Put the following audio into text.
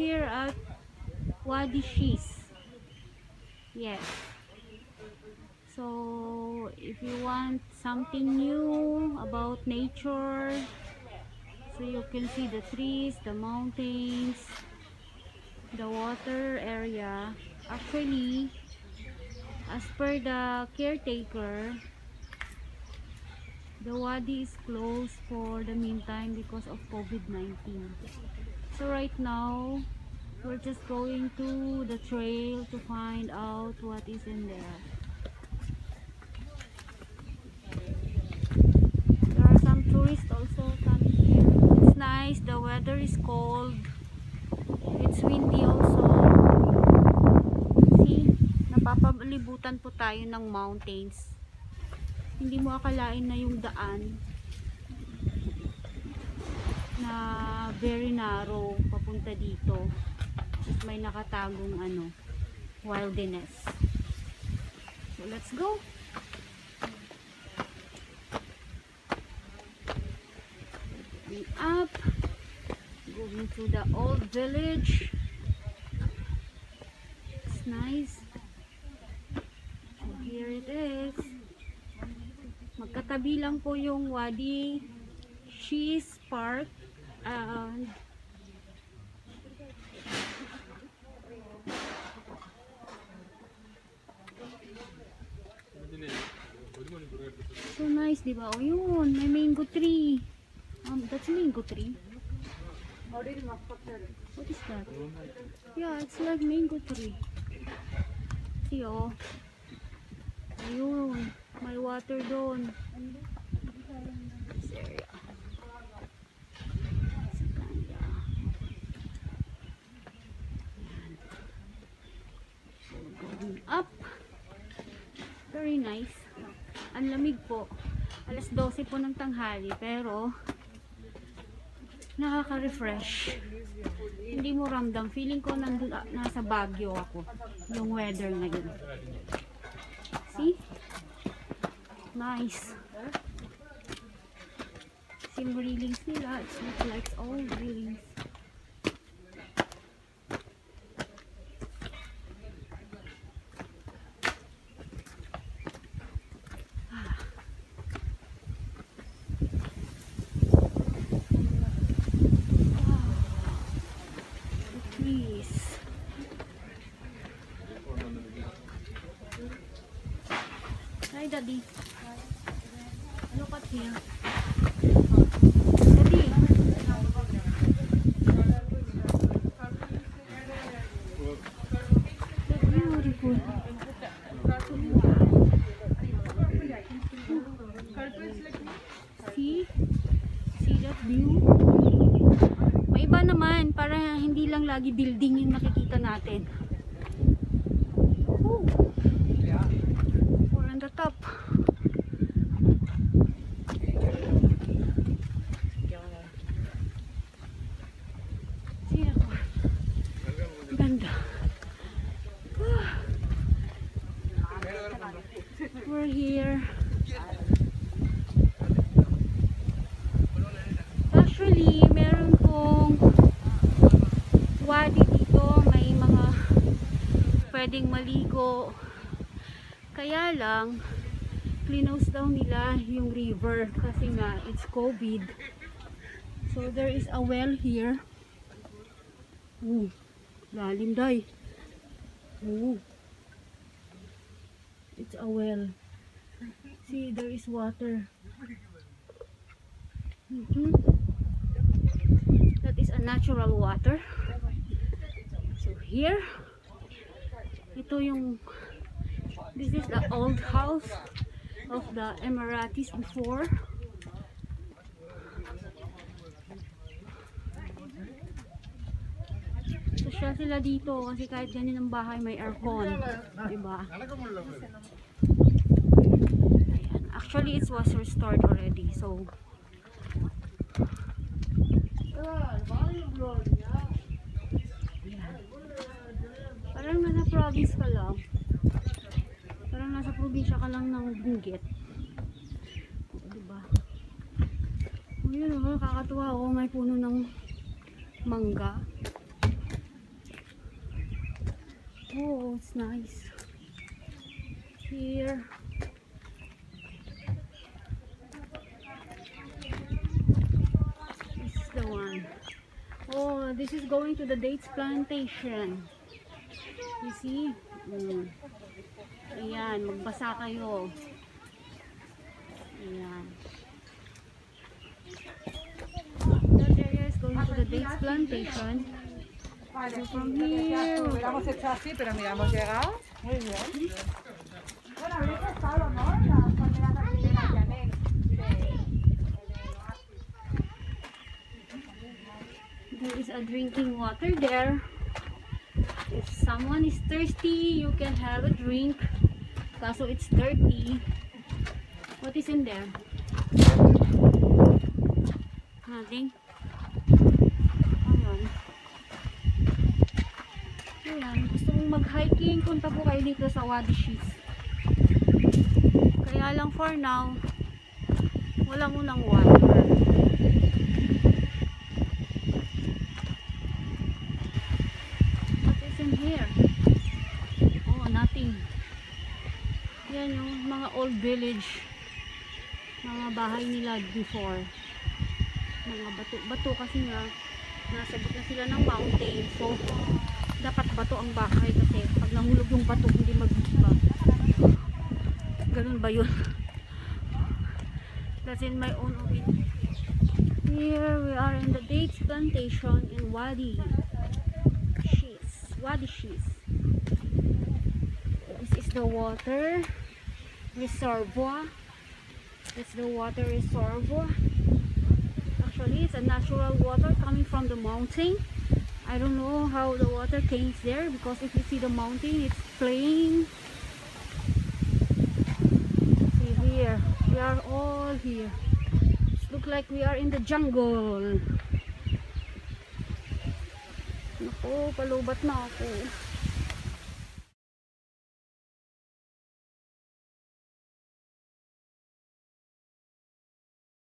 here at Wadi Shis. Yes. So if you want something new about nature, so you can see the trees, the mountains, the water area. Actually, as per the caretaker, the wadi is closed for the meantime because of COVID-19. So right now, we're just going to the trail to find out what is in there. There are some tourists also coming here. It's nice, the weather is cold. It's windy also. See, napapalibutan po tayo ng mountains. Hindi mo akalain na yung daan na very narrow papunta dito. At may nakatagong wilderness. So let's go. Going up, going to the old village. It's nice. So here it is. Magkatabi lang po yung Wadi Shis Park and so nice, diba? O yun, may mango tree. That's mango tree. What is that? Yeah, it's like mango tree. See, oh. Ayun, may water doon. This area. Going up. Very nice. Ang lamig po. Alas 12 po ng tanghali, pero nakaka-refresh. Hindi mo ramdam. Feeling ko nasa Baguio ako. Yung weather ngayon. See? Nice. See yung railings nila. It looks like all railings. Hi, Daddy. Look at here. Daddy. Beautiful. See? See that view? May iba naman para hindi lang lagi building yung nakikita natin. Oh. We're on the top. See ako. Ganda. We're here. Actually, meron pong wadi dito. May mga pwedeng maligo. Kaya lang, close daw nila yung river kasi nga it's COVID. So there is a well here. Ooh, lalim day. Ooh. It's a well. See, there is water. That is a natural water. So here, ito yung this is the old house of the Emiratis before. Social sila dito kasi kahit ganyan ang bahay may aircon, diba? Ayan. Actually, it was restored already, so ayan. Parang nasa province ka lang. Parang nasa probinsya ka lang ng Benguet. Diba? O yun, kakatuwa ako. May puno ng mangga. Oh, it's nice. Here. This is the one. Oh, this is going to the dates plantation. You see? Ayan, magbasa kayo. Ayan. That area is going to the dates plantation. So from here, Hubiéramos hecho así, pero mira, hemos llegado. Muy bien. Bueno, habréis estado, ¿no? Las palmeras de primera Janet. there is a drinking water there. If someone is thirsty, you can have a drink. Kaso it's dirty. What is in there? Nothing. Ayan. Ayan. Gusto mong mag-hiking, punta po kayo dito sa Wadi Shiz. Kaya lang for now, wala munang water. What is in here? Oh, nothing. Yan yung mga old village. Mga bahay nila before. Mga bato kasi nga nasa gitna sila ng mountain. So, dapat bato ang bahay kasi pag nahulog yung bato, hindi magbiba. Ganun ba yun? That's in my own opinion. Here we are in the dates plantation in Wadi Shiz. Wadi Shiz. This is the water reservoir. It's the water reservoir. Actually, it's a natural water coming from the mountain. I don't know how the water came there because if you see the mountain, it's plain. See here, we are all here. It looks like we are in the jungle. Naku, palubat na ako.